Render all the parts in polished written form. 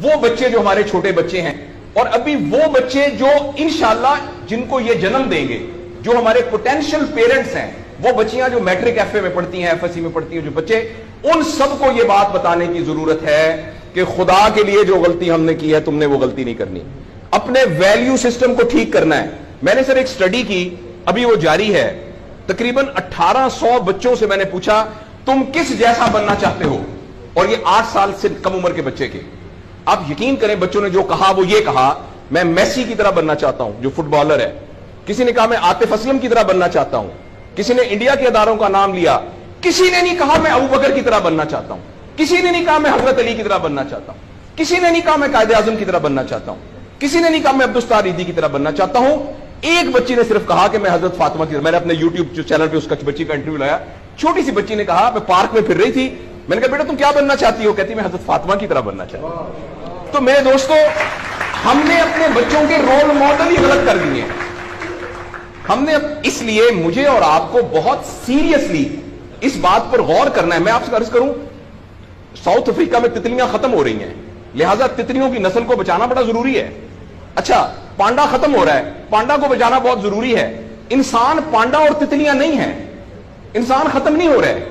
وہ بچے جو ہمارے چھوٹے بچے ہیں اور ابھی وہ بچے جو انشاءاللہ جن کو یہ جنم دیں گے، جو ہمارے پوٹینشل پیرنٹس ہیں، وہ بچیاں جو میٹرک ایف اے میں پڑھتی ہیں، ایف ایس سی میں پڑھتی ہیں، جو بچے، ان سب کو یہ بات بتانے کی ضرورت ہے کہ خدا کے لیے جو غلطی ہم نے کی ہے تم نے وہ غلطی نہیں کرنی، اپنے ویلیو سسٹم کو ٹھیک کرنا ہے۔ میں نے سر ایک سٹڈی کی، ابھی وہ جاری ہے، تقریباً 1800 بچوں سے میں نے پوچھا تم کس جیسا بننا چاہتے ہو، اور یہ 8 سال سے کم عمر کے بچے کے۔ آپ یقین کریں بچوں نے جو کہا وہ یہ کہا میں میسی کی طرح بننا چاہتا ہوں جو فٹ بالر ہے، کسی نے کہا میں عاطف اسلم کی طرح بننا چاہتا ہوں، کسی نے انڈیا کے اداروں کا نام لیا، کسی نے نہیں کہا میں ابو بکر کی طرح بننا چاہتا ہوں، کسی نے نہیں کہا میں حضرت علی کی طرح بننا چاہتا ہوں، کسی نے نہیں کہا میں قائد اعظم کی طرح بننا چاہتا ہوں، کسی نے نہیں کہا میں عبدالستار ایدھی کی طرح بننا چاہتا ہوں۔ ایک بچی نے صرف کہا کہ میں حضرت فاطمہ کی طرح۔ میں نے اپنے یوٹیوب چینل پہ اس کا بچی کا انٹرویو لایا، چھوٹی سی بچی نے کہا میں پارک میں پھر رہی تھی، میں نے کہا بیٹا تم کیا بننا چاہتی ہو؟ کہتی میں حضرت فاطمہ کی طرح بننا چاہتی ہوں۔ تو میرے دوستو، ہم نے اپنے بچوں کے رول ماڈل ہی غلط کر دیے ہیں۔ ہم نے اس لیے مجھے اور آپ کو بہت سیریسلی اس بات پر غور کرنا ہے۔ میں آپ سے عرض کروں، ساؤتھ افریقہ میں تتلیاں ختم ہو رہی ہیں، لہٰذا تتلیوں کی نسل کو بچانا بڑا ضروری ہے۔ اچھا، پانڈا ختم ہو رہا ہے، پانڈا کو بچانا بہت ضروری ہے۔ انسان پانڈا اور تتلیاں نہیں ہیں، انسان ختم نہیں ہو رہا ہے،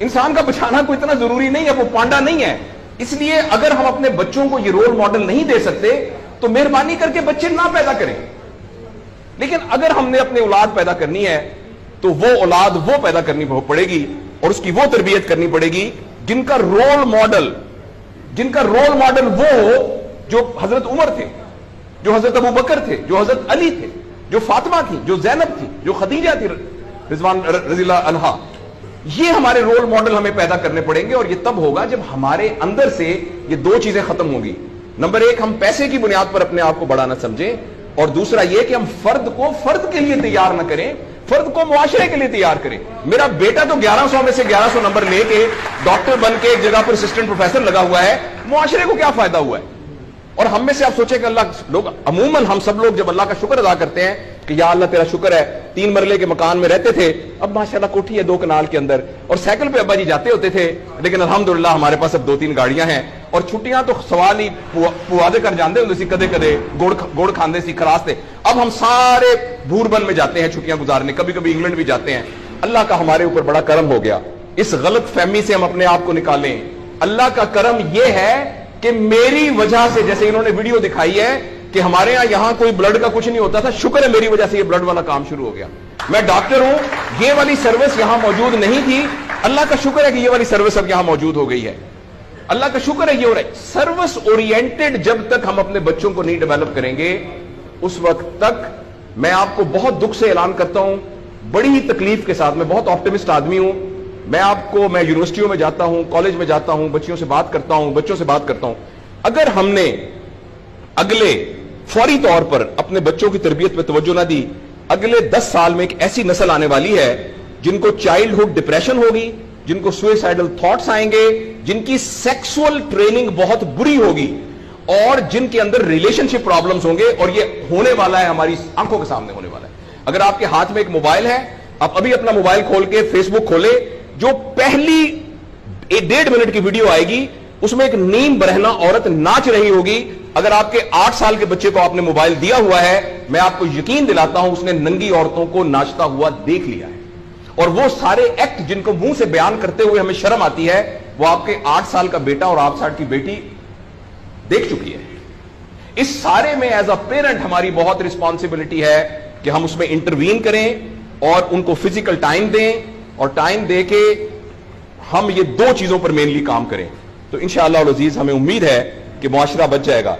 انسان کا بچانا کوئی اتنا ضروری نہیں ہے، وہ پانڈا نہیں ہے۔ اس لیے اگر ہم اپنے بچوں کو یہ رول ماڈل نہیں دے سکتے تو مہربانی کر کے بچے نہ پیدا کریں، لیکن اگر ہم نے اپنی اولاد پیدا کرنی ہے تو وہ اولاد وہ پیدا کرنی پڑے گی اور اس کی وہ تربیت کرنی پڑے گی جن کا رول ماڈل وہ ہو جو حضرت عمر تھے، جو حضرت ابو بکر تھے، جو حضرت علی تھے، جو فاطمہ تھی، جو زینب تھی، جو خدیجہ تھی رضوان رضی اللہ عنہا۔ یہ ہمارے رول ماڈل ہمیں پیدا کرنے پڑیں گے، اور یہ تب ہوگا جب ہمارے اندر سے یہ دو چیزیں ختم ہوں گی۔ نمبر ایک، ہم پیسے کی بنیاد پر اپنے آپ کو بڑا نہ سمجھیں، اور دوسرا یہ کہ ہم فرد کو فرد کے لیے تیار نہ کریں، فرد کو معاشرے کے لیے تیار کریں۔ میرا بیٹا تو 1100 میں سے 1100 نمبر لے کے ڈاکٹر بن کے ایک جگہ پر اسسٹنٹ پروفیسر لگا ہوا ہے، معاشرے کو کیا فائدہ ہوا ہے؟ اور ہم میں سے آپ سوچیں کہ عموماً ہم سب لوگ جب اللہ کا شکر ادا کرتے ہیں کہ یا اللہ تیرا شکر ہے، 3 مرلے کے مکان میں رہتے تھے، اب ماشاءاللہ کوٹھی ہے 2 کنال کے اندر، اور سائیکل پہ ابا جی جاتے ہوتے تھے، لیکن الحمدللہ ہمارے پاس اب 2-3 گاڑیاں ہیں، اور چھٹیاں تو سوال ہی پوادے کر جاندے ہوندے سی، کدے کدے گوڑ کھاندے سی، خراستے۔ اب ہم سارے بھوربن میں جاتے ہیں چھٹیاں گزارنے، کبھی کبھی انگلینڈ بھی جاتے ہیں۔ اللہ کا ہمارے اوپر بڑا کرم ہو گیا، اس غلط فہمی سے ہم اپنے آپ کو نکالیں۔ اللہ کا کرم یہ ہے کہ میری وجہ سے، جیسے انہوں نے ویڈیو دکھائی ہے کہ ہمارے یہاں کوئی بلڈ کا کچھ نہیں ہوتا تھا، شکر ہے میری وجہ سے یہ بلڈ والا کام شروع ہو گیا۔ میں ڈاکٹر ہوں، یہ والی سروس یہاں موجود نہیں تھی، اللہ کا شکر ہے کہ یہ والی سروس اب یہاں موجود ہو گئی ہے، اللہ کا شکر ہے یہ ہو رہا ہے۔ سروس اورینٹڈ جب تک ہم اپنے بچوں کو نہیں ڈیولپ کریں گے، اس وقت تک میں آپ کو بہت دکھ سے اعلان کرتا ہوں، بڑی ہی تکلیف کے ساتھ، میں بہت آپٹمسٹ آدمی ہوں، میں یونیورسٹیوں میں جاتا ہوں، کالج میں جاتا ہوں، بچوں سے بات کرتا ہوں، اگر ہم نے اگلے فوری طور پر اپنے بچوں کی تربیت پہ توجہ نہ دی، اگلے 10 سال میں ایک ایسی نسل آنے والی ہے جن کو چائلڈہڈ ڈپریشن ہوگی، جن کو سوئسائڈل تھاٹس آئیں گے، جن کی سیکسول ٹریننگ بہت بری ہوگی، اور جن کے اندر ریلیشن شپ پرابلمز ہوں گے، اور یہ ہونے والا ہے، ہماری آنکھوں کے سامنے ہونے والا ہے۔ اگر آپ کے ہاتھ میں ایک موبائل ہے، آپ ابھی اپنا موبائل کھول کے فیس بک کھولے، جو پہلی 1.5 منٹ کی ویڈیو آئے گی اس میں ایک نیم برہنہ عورت ناچ رہی ہوگی۔ اگر آپ کے 8 سال کے بچے کو آپ نے موبائل دیا ہوا ہے، میں آپ کو یقین دلاتا ہوں اس نے ننگی عورتوں کو ناچتا ہوا دیکھ لیا ہے، اور وہ سارے ایکٹ جن کو منہ سے بیان کرتے ہوئے ہمیں شرم آتی ہے، وہ آپ کے 8 سال کا بیٹا اور 8 سال کی بیٹی دیکھ چکی ہے۔ اس سارے میں ایز اے پیرنٹ ہماری بہت رسپانسبلٹی ہے کہ ہم اس میں انٹروین کریں اور ان کو فزیکل ٹائم دیں، اور ٹائم دے کے ہم یہ 2 چیزوں پر مینلی کام کریں، تو انشاءاللہ العزیز ہمیں امید ہے کہ معاشرہ بچ جائے گا۔